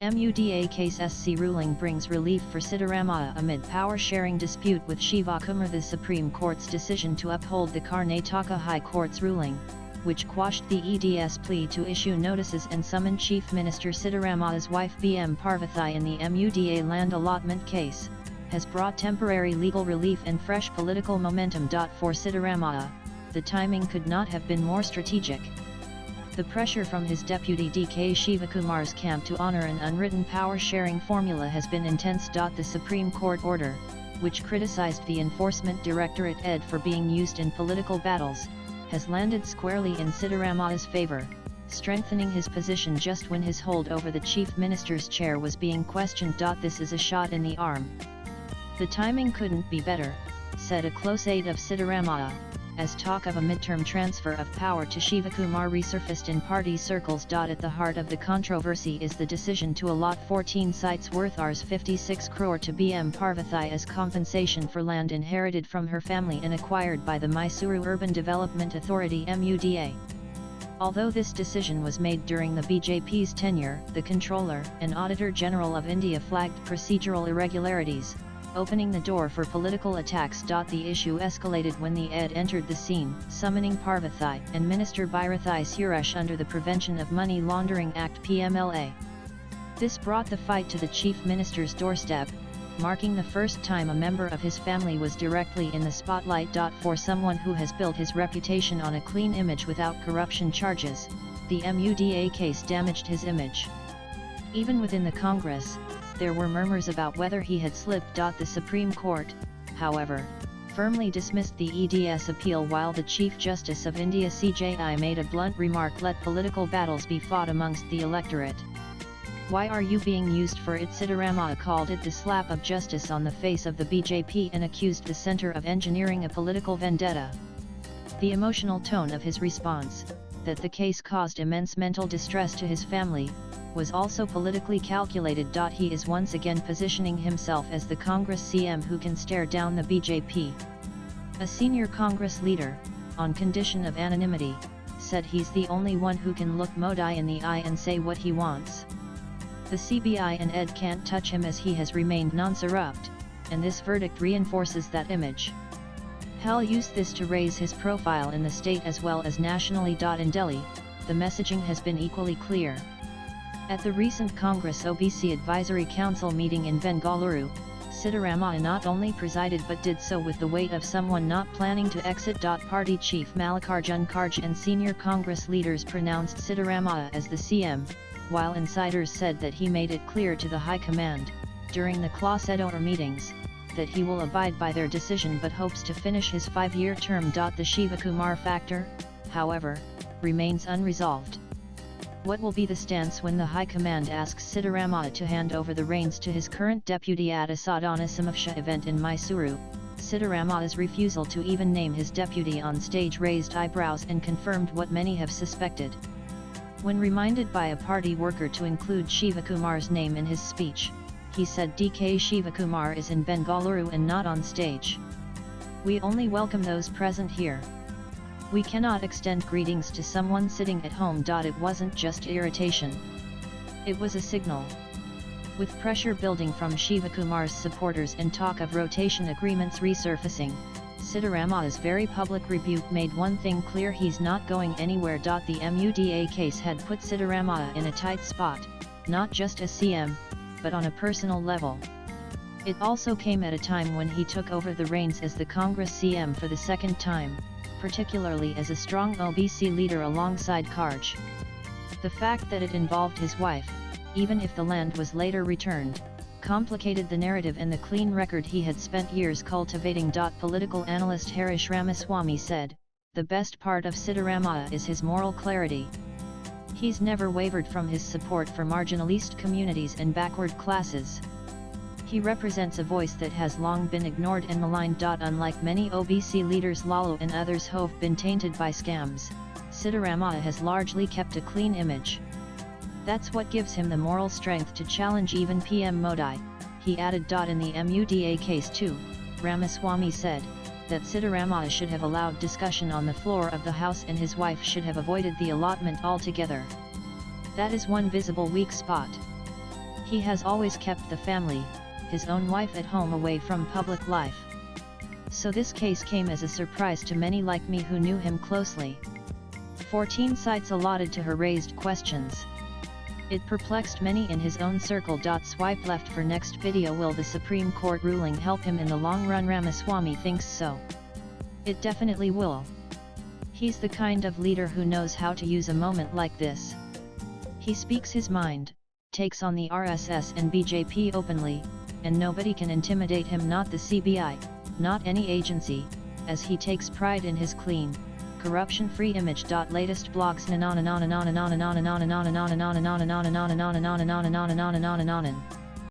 MUDA case SC ruling brings relief for Siddaramaiah amid power-sharing dispute with Shivakumar. The Supreme Court's decision to uphold the Karnataka High Court's ruling, which quashed the ED's plea to issue notices and summon Chief Minister Siddaramaiah's wife BM Parvathy in the MUDA land allotment case, has brought temporary legal relief and fresh political momentum. For Siddaramaiah, the timing could not have been more strategic. The pressure from his deputy DK Shivakumar's camp to honor an unwritten power-sharing formula has been intense. The Supreme Court order, which criticized the Enforcement Directorate ED for being used in political battles, has landed squarely in Siddaramaiah's favor, strengthening his position just when his hold over the Chief Minister's chair was being questioned. This is a shot in the arm. The timing couldn't be better, said a close aide of Siddaramaiah, as talk of a midterm transfer of power to Shivakumar resurfaced in party circles. At the heart of the controversy is the decision to allot 14 sites worth Rs 56 crore to BM Parvathy as compensation for land inherited from her family and acquired by the Mysuru Urban Development Authority MUDA. Although this decision was made during the BJP's tenure, the Controller and Auditor General of India flagged procedural irregularities, opening the door for political attacks. The issue escalated when the ED entered the scene, summoning Parvathy and Minister Bhairathi Suresh under the Prevention of Money Laundering Act (PMLA). This brought the fight to the Chief Minister's doorstep, marking the first time a member of his family was directly in the spotlight. For someone who has built his reputation on a clean image without corruption charges, the MUDA case damaged his image. Even within the Congress, there were murmurs about whether he had slipped. The Supreme Court, however, firmly dismissed the ED's appeal, while the Chief Justice of India CJI made a blunt remark: let political battles be fought amongst the electorate. Why are you being used for it? Siddaramaiah called it the slap of justice on the face of the BJP and accused the centre of engineering a political vendetta. The emotional tone of his response, that the case caused immense mental distress to his family, was also politically calculated. He is once again positioning himself as the Congress CM who can stare down the BJP. A senior Congress leader, on condition of anonymity, said he's the only one who can look Modi in the eye and say what he wants. The CBI and ED can't touch him as he has remained non-corrupt, and this verdict reinforces that image. He'll use this to raise his profile in the state as well as nationally. In Delhi, the messaging has been equally clear. At the recent Congress OBC Advisory Council meeting in Bengaluru, Siddaramaiah not only presided but did so with the weight of someone not planning to exit. Party Chief Mallikarjun Kharge and senior Congress leaders pronounced Siddaramaiah as the CM, while insiders said that he made it clear to the High Command, during the Class Edor meetings, that he will abide by their decision but hopes to finish his 5-year term. The Shivakumar factor, however, remains unresolved. What will be the stance when the High Command asks Siddaramaiah to hand over the reins to his current deputy at a Sadhana Samavsha event in Mysuru? Siddaramaiah's refusal to even name his deputy on stage raised eyebrows and confirmed what many have suspected. When reminded by a party worker to include Shivakumar's name in his speech, he said DK Shivakumar is in Bengaluru and not on stage. We only welcome those present here. We cannot extend greetings to someone sitting at home. It wasn't just irritation. It was a signal. With pressure building from Shivakumar's supporters and talk of rotation agreements resurfacing, Siddaramaiah's very public rebuke made one thing clear: he's not going anywhere. The MUDA case had put Siddaramaiah in a tight spot, not just as CM, but on a personal level. It also came at a time when he took over the reins as the Congress CM for the second time, particularly as a strong OBC leader alongside Kharge. The fact that it involved his wife, even if the land was later returned, complicated the narrative and the clean record he had spent years cultivating. Political analyst Harish Ramaswamy said, the best part of Siddaramaiah is his moral clarity. He's never wavered from his support for marginalist communities and backward classes. He represents a voice that has long been ignored and maligned. Unlike many OBC leaders Lalu and others who've been tainted by scams, Siddaramaiah has largely kept a clean image. That's what gives him the moral strength to challenge even PM Modi, he added. In the MUDA case too, Ramaswamy said, that Siddaramaiah should have allowed discussion on the floor of the House and his wife should have avoided the allotment altogether. That is one visible weak spot. He has always kept the family, his own wife at home, away from public life. So this case came as a surprise to many like me who knew him closely. 14 sites allotted to her raised questions. It perplexed many in his own circle. Swipe left for next video. Will the Supreme Court ruling help him in the long run? Ramaswamy thinks so. It definitely will. He's the kind of leader who knows how to use a moment like this. He speaks his mind, takes on the RSS and BJP openly, and nobody can intimidate him, not the CBI, not any agency, as he takes pride in his clean, corruption-free image. Latest blogs.